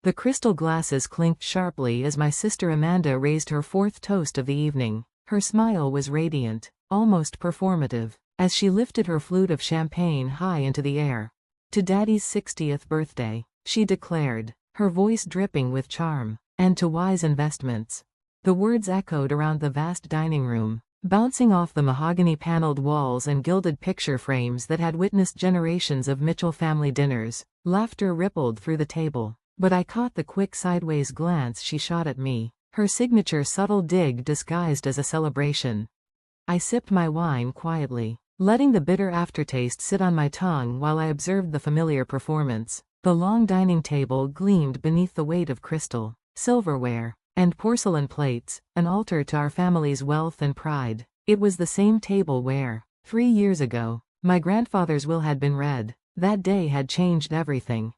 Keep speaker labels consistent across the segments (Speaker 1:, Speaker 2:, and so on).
Speaker 1: The crystal glasses clinked sharply as my sister Amanda raised her fourth toast of the evening. Her smile was radiant, almost performative, as she lifted her flute of champagne high into the air. "To Daddy's 60th birthday," she declared, her voice dripping with charm, "and to wise investments." The words echoed around the vast dining room, bouncing off the mahogany-paneled walls and gilded picture frames that had witnessed generations of Mitchell family dinners. Laughter rippled through the table, but I caught the quick sideways glance she shot at me, her signature subtle dig disguised as a celebration. I sipped my wine quietly, letting the bitter aftertaste sit on my tongue while I observed the familiar performance. The long dining table gleamed beneath the weight of crystal, silverware, and porcelain plates, an altar to our family's wealth and pride. It was the same table where, 3 years ago, my grandfather's will had been read. That day had changed everything.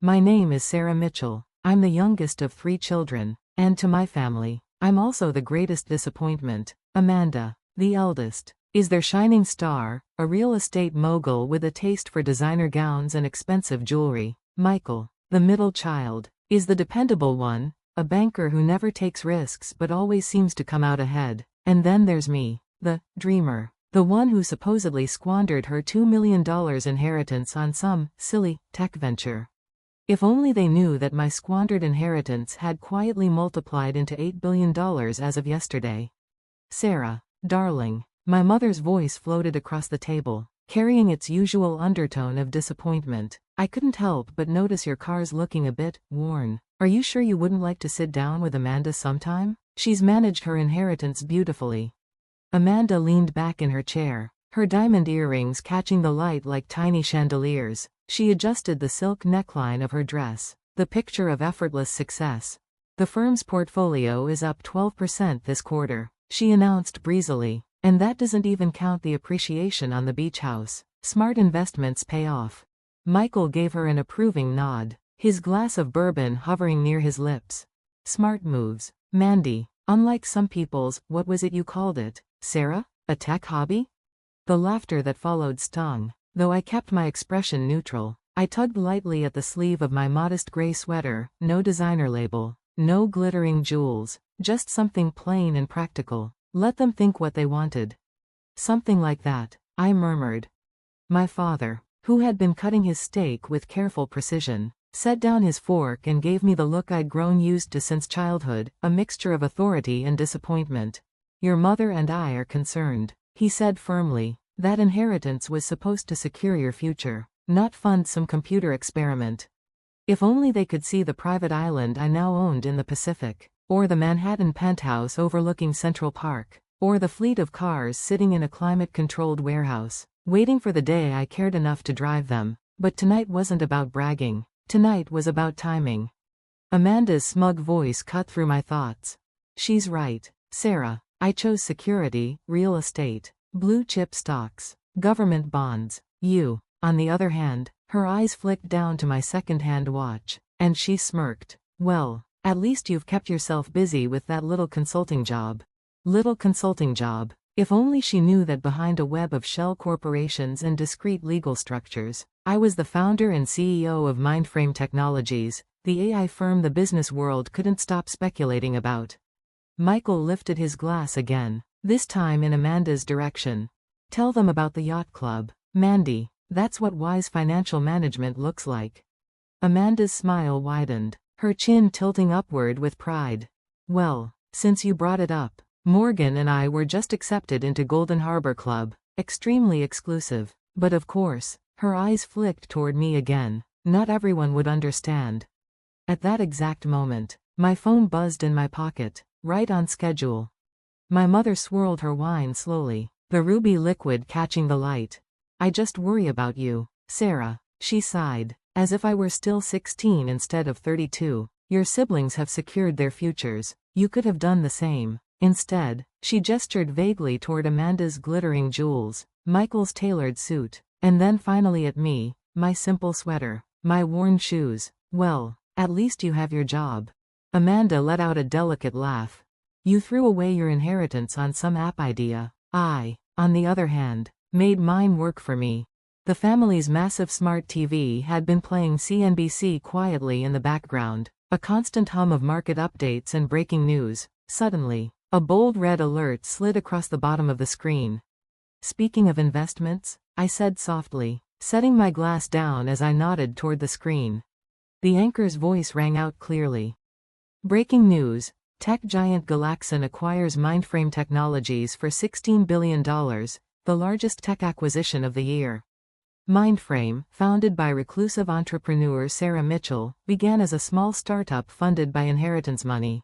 Speaker 1: "My name is Sarah Mitchell. I'm the youngest of 3 children, and to my family, I'm also the greatest disappointment. Amanda, the eldest, is their shining star, a real estate mogul with a taste for designer gowns and expensive jewelry. Michael, the middle child, is the dependable one, a banker who never takes risks but always seems to come out ahead. And then there's me, the dreamer, the one who supposedly squandered her $2 million inheritance on some silly tech venture. If only they knew that my squandered inheritance had quietly multiplied into $8 billion as of yesterday." "Sarah, darling," my mother's voice floated across the table, carrying its usual undertone of disappointment. "I couldn't help but notice your car's looking a bit worn. Are you sure you wouldn't like to sit down with Amanda sometime? She's managed her inheritance beautifully." Amanda leaned back in her chair, her diamond earrings catching the light like tiny chandeliers. She adjusted the silk neckline of her dress, the picture of effortless success. "The firm's portfolio is up 12% this quarter," she announced breezily, "and that doesn't even count the appreciation on the beach house. Smart investments pay off." Michael gave her an approving nod, his glass of bourbon hovering near his lips. "Smart moves, Mandy. Unlike some people's, what was it you called it, Sarah? A tech hobby?" The laughter that followed stung, though I kept my expression neutral. I tugged lightly at the sleeve of my modest gray sweater, no designer label, no glittering jewels, just something plain and practical. Let them think what they wanted. "Something like that," I murmured. My father, who had been cutting his steak with careful precision, set down his fork and gave me the look I'd grown used to since childhood, a mixture of authority and disappointment. "Your mother and I are concerned," he said firmly. "That inheritance was supposed to secure your future, not fund some computer experiment." If only they could see the private island I now owned in the Pacific, or the Manhattan penthouse overlooking Central Park, or the fleet of cars sitting in a climate-controlled warehouse, waiting for the day I cared enough to drive them. But tonight wasn't about bragging. Tonight was about timing. Amanda's smug voice cut through my thoughts. "She's right, Sarah. I chose security, real estate, blue-chip stocks, government bonds. You, on the other hand." Her eyes flicked down to my second-hand watch, and she smirked. "Well, at least you've kept yourself busy with that little consulting job." Little consulting job. If only she knew that behind a web of shell corporations and discrete legal structures, I was the founder and CEO of Mindframe Technologies, the AI firm the business world couldn't stop speculating about. Michael lifted his glass again, this time in Amanda's direction. "Tell them about the yacht club, Mandy. That's what wise financial management looks like." Amanda's smile widened, her chin tilting upward with pride. "Well, since you brought it up, Morgan and I were just accepted into Golden Harbor Club, extremely exclusive. But of course," her eyes flicked toward me again, "not everyone would understand." At that exact moment, my phone buzzed in my pocket, right on schedule. My mother swirled her wine slowly, the ruby liquid catching the light. "I just worry about you, Sarah," she sighed, as if I were still 16 instead of 32. "Your siblings have secured their futures. You could have done the same." Instead, she gestured vaguely toward Amanda's glittering jewels, Michael's tailored suit, and then finally at me, my simple sweater, my worn shoes. "Well, at least you have your job." Amanda let out a delicate laugh. "You threw away your inheritance on some app idea. I, on the other hand, made mine work for me." The family's massive smart TV had been playing CNBC quietly in the background, A constant hum of market updates and breaking news. Suddenly, a bold red alert slid across the bottom of the screen. Speaking of investments, I said softly, setting my glass down as I nodded toward the screen. The anchor's voice rang out clearly. Breaking news. Tech giant Galaxon acquires Mindframe Technologies for $16 billion, the largest tech acquisition of the year. Mindframe, founded by reclusive entrepreneur Sarah Mitchell, began as a small startup funded by inheritance money.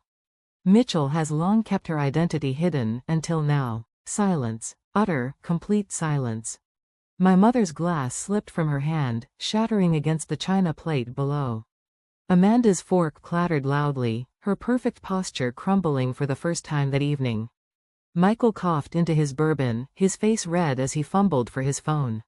Speaker 1: Mitchell has long kept her identity hidden until now. Silence. Utter, complete silence. My mother's glass slipped from her hand, shattering against the china plate below. Amanda's fork clattered loudly, her perfect posture crumbling for the first time that evening. Michael coughed into his bourbon, his face red as he fumbled for his phone.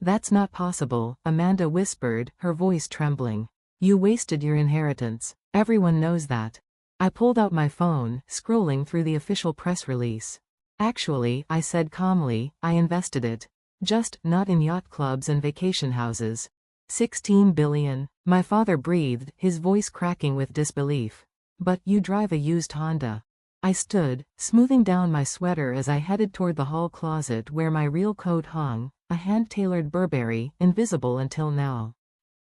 Speaker 1: "That's not possible," Amanda whispered, her voice trembling. "You wasted your inheritance. Everyone knows that." I pulled out my phone, scrolling through the official press release. "Actually," I said calmly, "I invested it. Just not in yacht clubs and vacation houses." $16 billion. My father breathed, his voice cracking with disbelief. "But you drive a used Honda." I stood, smoothing down my sweater as I headed toward the hall closet where my real coat hung, a hand-tailored Burberry, invisible until now.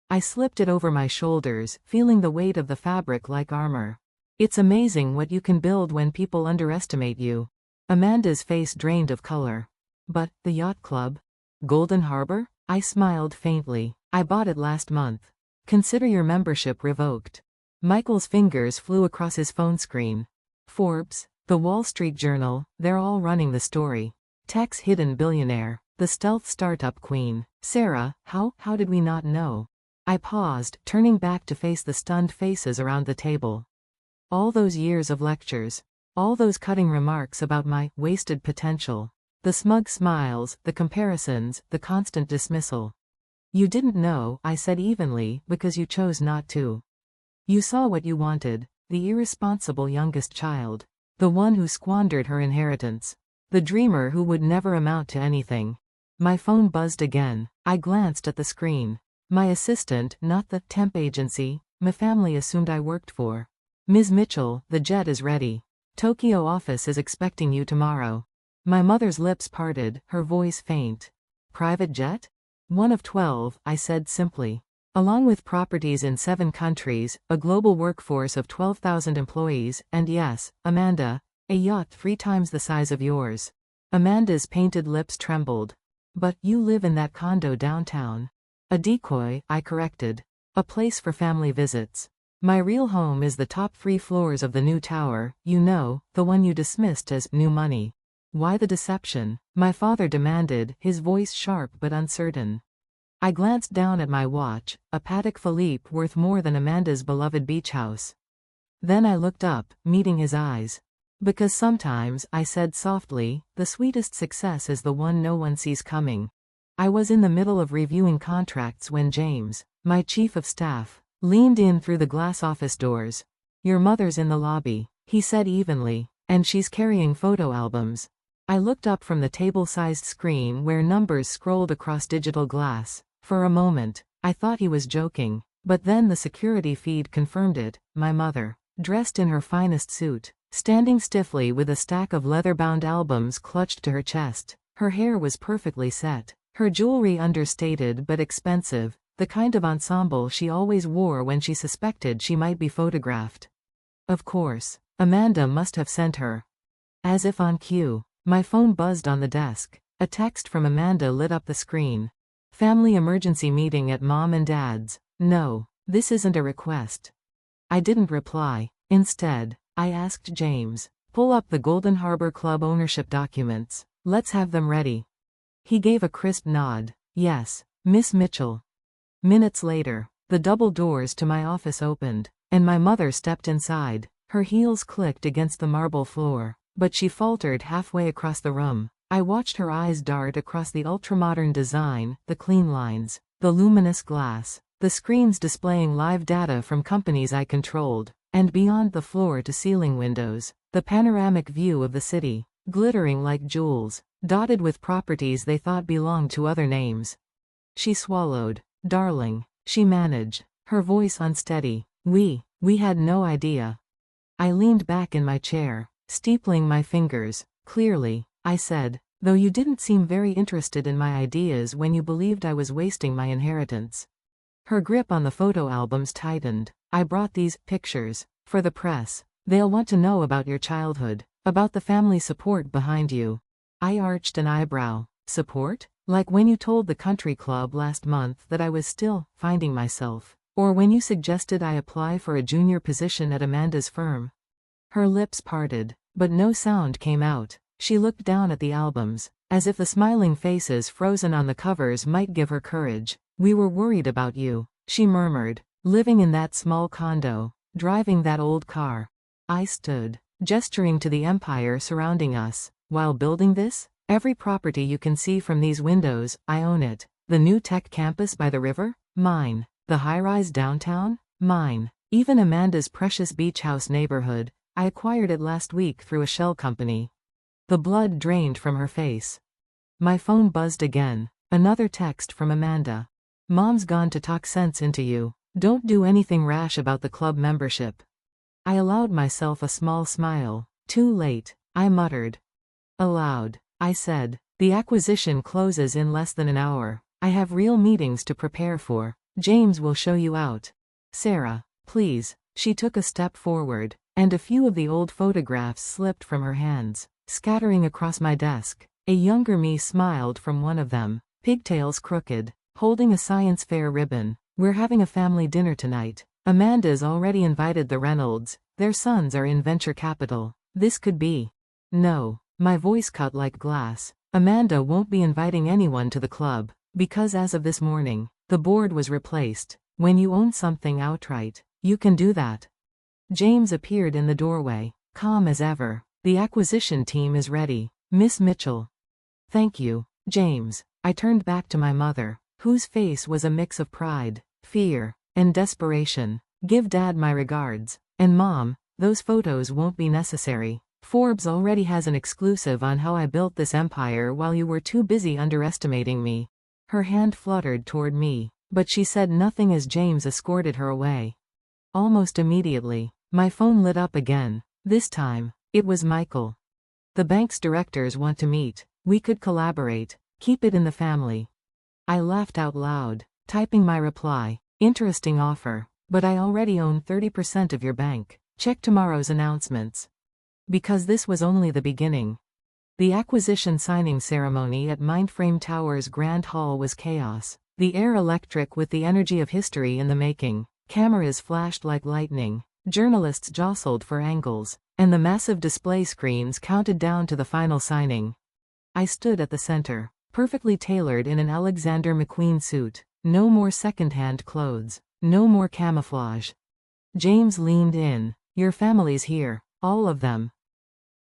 Speaker 1: I slipped it over my shoulders, feeling the weight of the fabric like armor. It's amazing what you can build when people underestimate you. Amanda's face drained of color. "But, the yacht club? Golden Harbor?" I smiled faintly. "I bought it last month. Consider your membership revoked." Michael's fingers flew across his phone screen. Forbes, The Wall Street Journal, they're all running the story. Tech's hidden billionaire, the stealth startup queen. Sarah, how did we not know? I paused, turning back to face the stunned faces around the table. All those years of lectures. All those cutting remarks about my wasted potential. The smug smiles, the comparisons, the constant dismissal. "You didn't know," I said evenly, "because you chose not to. You saw what you wanted, the irresponsible youngest child. The one who squandered her inheritance. The dreamer who would never amount to anything." My phone buzzed again. I glanced at the screen. My assistant, not the temp agency my family assumed I worked for. "Ms. Mitchell, the jet is ready. Tokyo office is expecting you tomorrow." My mother's lips parted, her voice faint. "Private jet?" "One of 12, I said simply. "Along with properties in 7 countries, a global workforce of 12,000 employees, and yes, Amanda, a yacht 3 times the size of yours." Amanda's painted lips trembled. "But you live in that condo downtown." "A decoy," I corrected. "A place for family visits. My real home is the top 3 floors of the new tower, you know, the one you dismissed as new money." "Why the deception?" my father demanded, his voice sharp but uncertain. I glanced down at my watch, a Patek Philippe worth more than Amanda's beloved beach house. Then I looked up, meeting his eyes. "Because sometimes," I said softly, "the sweetest success is the one no one sees coming." I was in the middle of reviewing contracts when James, my chief of staff, leaned in through the glass office doors. "Your mother's in the lobby," he said evenly, "and she's carrying photo albums." I looked up from the table-sized screen where numbers scrolled across digital glass. For a moment, I thought he was joking, but then the security feed confirmed it. My mother, dressed in her finest suit, standing stiffly with a stack of leather-bound albums clutched to her chest. Her hair was perfectly set, her jewelry understated but expensive, the kind of ensemble she always wore when she suspected she might be photographed. Of course, Amanda must have sent her. As if on cue, my phone buzzed on the desk. A text from Amanda lit up the screen. "Family emergency meeting at Mom and Dad's. No, this isn't a request." I didn't reply. Instead, I asked James, "Pull up the Golden Harbor Club ownership documents. Let's have them ready." He gave a crisp nod. "Yes, Miss Mitchell." Minutes later, the double doors to my office opened, and my mother stepped inside. Her heels clicked against the marble floor, but she faltered halfway across the room. I watched her eyes dart across the ultramodern design, the clean lines, the luminous glass, the screens displaying live data from companies I controlled, and beyond the floor-to-ceiling windows, the panoramic view of the city, glittering like jewels, dotted with properties they thought belonged to other names. She swallowed. "Darling," she managed, her voice unsteady. We had no idea. I leaned back in my chair, steepling my fingers. Clearly, I said, though you didn't seem very interested in my ideas when you believed I was wasting my inheritance. Her grip on the photo albums tightened. I brought these pictures for the press. They'll want to know about your childhood, about the family support behind you. I arched an eyebrow. Support? Like when you told the country club last month that I was still finding myself, or when you suggested I apply for a junior position at Amanda's firm. Her lips parted, but no sound came out. She looked down at the albums, as if the smiling faces frozen on the covers might give her courage. We were worried about you, she murmured, living in that small condo, driving that old car. I stood, gesturing to the empire surrounding us. While building this, every property you can see from these windows, I own it. The new tech campus by the river? Mine. The high-rise downtown? Mine. Even Amanda's precious beach house neighborhood, I acquired it last week through a shell company. The blood drained from her face. My phone buzzed again. Another text from Amanda. Mom's gone to talk sense into you. Don't do anything rash about the club membership. I allowed myself a small smile. Too late, I muttered. Aloud, I said, the acquisition closes in less than an hour. I have real meetings to prepare for. James will show you out. Sarah, please. She took a step forward, and a few of the old photographs slipped from her hands, scattering across my desk. A younger me smiled from one of them, pigtails crooked, holding a science fair ribbon. We're having a family dinner tonight. Amanda's already invited the Reynolds. Their sons are in venture capital. This could be. No, my voice cut like glass. Amanda won't be inviting anyone to the club, because as of this morning, the board was replaced. When you own something outright, you can do that. James appeared in the doorway, calm as ever. The acquisition team is ready, Miss Mitchell. Thank you, James. I turned back to my mother, whose face was a mix of pride, fear, and desperation. Give Dad my regards. And Mom, those photos won't be necessary. Forbes already has an exclusive on how I built this empire while you were too busy underestimating me. Her hand fluttered toward me, but she said nothing as James escorted her away. Almost immediately, my phone lit up again. This time, it was Michael. The bank's directors want to meet. We could collaborate. Keep it in the family. I laughed out loud, typing my reply. Interesting offer, but I already own 30% of your bank. Check tomorrow's announcements. Because this was only the beginning. The acquisition signing ceremony at Mindframe Tower's Grand Hall was chaos. The air electric with the energy of history in the making. Cameras flashed like lightning. Journalists jostled for angles, and the massive display screens counted down to the final signing. I stood at the center, perfectly tailored in an Alexander McQueen suit. No more second-hand clothes. No more camouflage. James leaned in. Your family's here. All of them.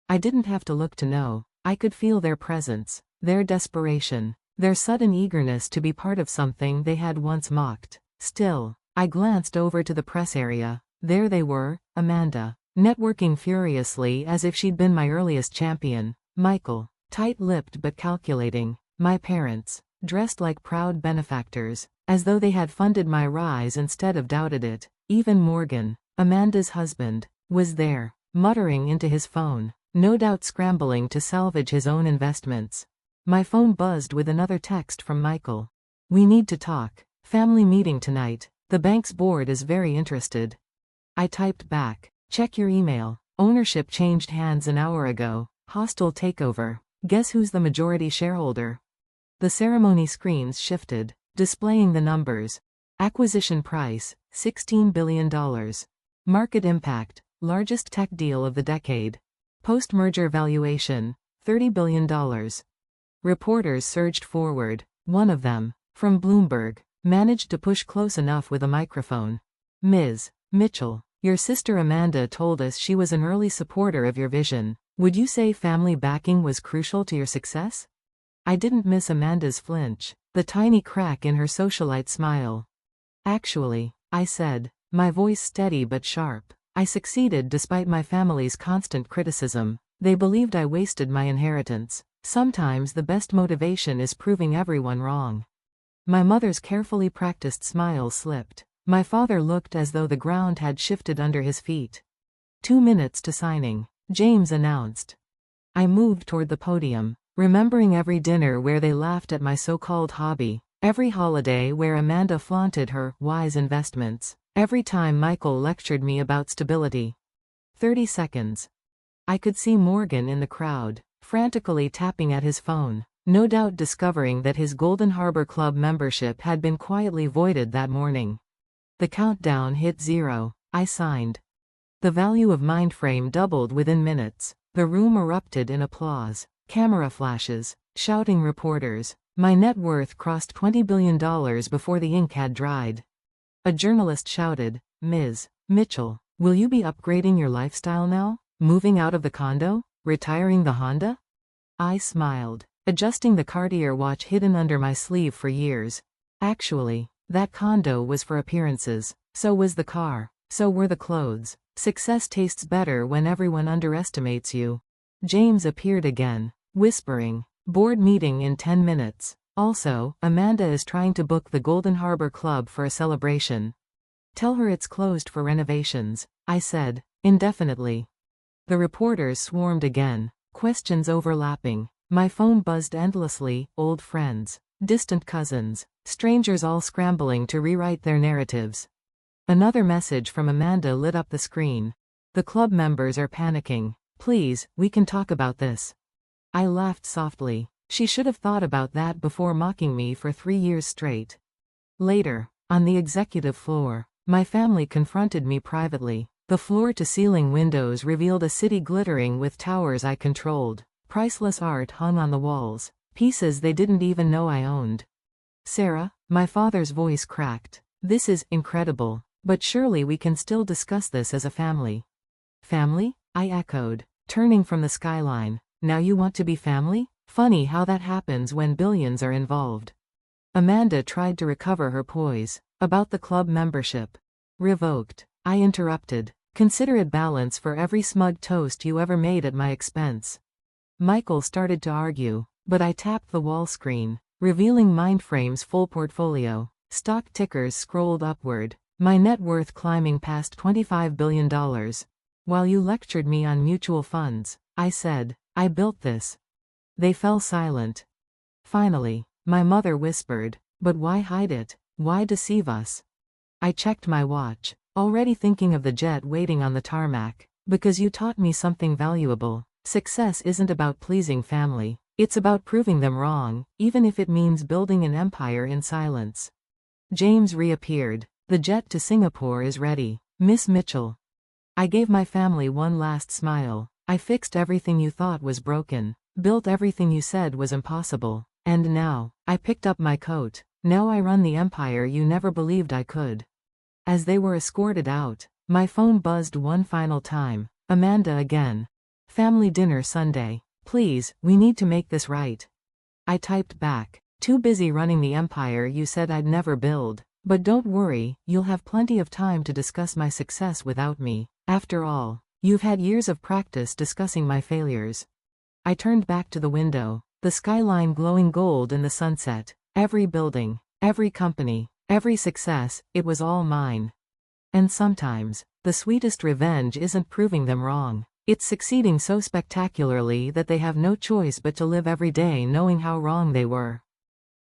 Speaker 1: I didn't have to look to know. I could feel their presence, their desperation, their sudden eagerness to be part of something they had once mocked. Still, I glanced over to the press area. There they were, Amanda, networking furiously as if she'd been my earliest champion. Michael, tight-lipped but calculating. My parents, dressed like proud benefactors, as though they had funded my rise instead of doubted it. Even Morgan, Amanda's husband, was there, muttering into his phone, no doubt scrambling to salvage his own investments. My phone buzzed with another text from Michael. We need to talk. Family meeting tonight. The bank's board is very interested. I typed back. Check your email. Ownership changed hands an hour ago. Hostile takeover. Guess who's the majority shareholder? The ceremony screens shifted, displaying the numbers. Acquisition price, $16 billion. Market impact, largest tech deal of the decade. Post-merger valuation, $30 billion. Reporters surged forward. One of them, from Bloomberg, managed to push close enough with a microphone. Ms. Mitchell, your sister Amanda told us she was an early supporter of your vision. Would you say family backing was crucial to your success? I didn't miss Amanda's flinch, the tiny crack in her socialite smile. Actually, I said, my voice steady but sharp, I succeeded despite my family's constant criticism. They believed I wasted my inheritance. Sometimes the best motivation is proving everyone wrong. My mother's carefully practiced smile slipped. My father looked as though the ground had shifted under his feet. 2 minutes to signing, James announced. I moved toward the podium, remembering every dinner where they laughed at my so-called hobby, every holiday where Amanda flaunted her wise investments, every time Michael lectured me about stability. 30 seconds. I could see Morgan in the crowd, frantically tapping at his phone, no doubt discovering that his Golden Harbor Club membership had been quietly voided that morning. The countdown hit 0. I signed. The value of Mindframe doubled within minutes. The room erupted in applause, camera flashes, shouting reporters. My net worth crossed $20 billion before the ink had dried. A journalist shouted, "Ms. Mitchell, will you be upgrading your lifestyle now? Moving out of the condo? Retiring the Honda?" I smiled, adjusting the Cartier watch hidden under my sleeve for years. Actually, that condo was for appearances, so was the car, so were the clothes. Success tastes better when everyone underestimates you. James appeared again, whispering, "Board meeting in 10 minutes. Also, Amanda is trying to book the Golden Harbor Club for a celebration. Tell her it's closed for renovations," I said, indefinitely. The reporters swarmed again, questions overlapping. My phone buzzed endlessly, old friends, distant cousins, strangers all scrambling to rewrite their narratives. Another message from Amanda lit up the screen. "The club members are panicking. Please, we can talk about this." I laughed softly. She should have thought about that before mocking me for 3 years straight. Later, on the executive floor, my family confronted me privately. The floor-to-ceiling windows revealed a city glittering with towers I controlled. Priceless art hung on the walls, pieces they didn't even know I owned. "Sarah," my father's voice cracked, "this is incredible. But surely we can still discuss this as a family." "Family?" I echoed, turning from the skyline. "Now you want to be family? Funny how that happens when billions are involved." Amanda tried to recover her poise. "About the club membership." "Revoked," I interrupted. "Consider it balance for every smug toast you ever made at my expense." Michael started to argue, but I tapped the wall screen, revealing Mindframe's full portfolio. Stock tickers scrolled upward, my net worth climbing past $25 billion. "While you lectured me on mutual funds," I said, "I built this." They fell silent. Finally, my mother whispered, "But why hide it? Why deceive us?" I checked my watch, already thinking of the jet waiting on the tarmac. "Because you taught me something valuable. Success isn't about pleasing family. It's about proving them wrong, even if it means building an empire in silence." James reappeared. "The jet to Singapore is ready, Miss Mitchell." I gave my family one last smile. "I fixed everything you thought was broken, built everything you said was impossible, and now," I picked up my coat, "now I run the empire you never believed I could." As they were escorted out, my phone buzzed one final time. "Amanda again. Family dinner Sunday. Please, we need to make this right." I typed back, "Too busy running the empire you said I'd never build. But don't worry, you'll have plenty of time to discuss my success without me. After all, you've had years of practice discussing my failures." I turned back to the window, the skyline glowing gold in the sunset. Every building, every company, every success, it was all mine. And sometimes, the sweetest revenge isn't proving them wrong. It's succeeding so spectacularly that they have no choice but to live every day knowing how wrong they were.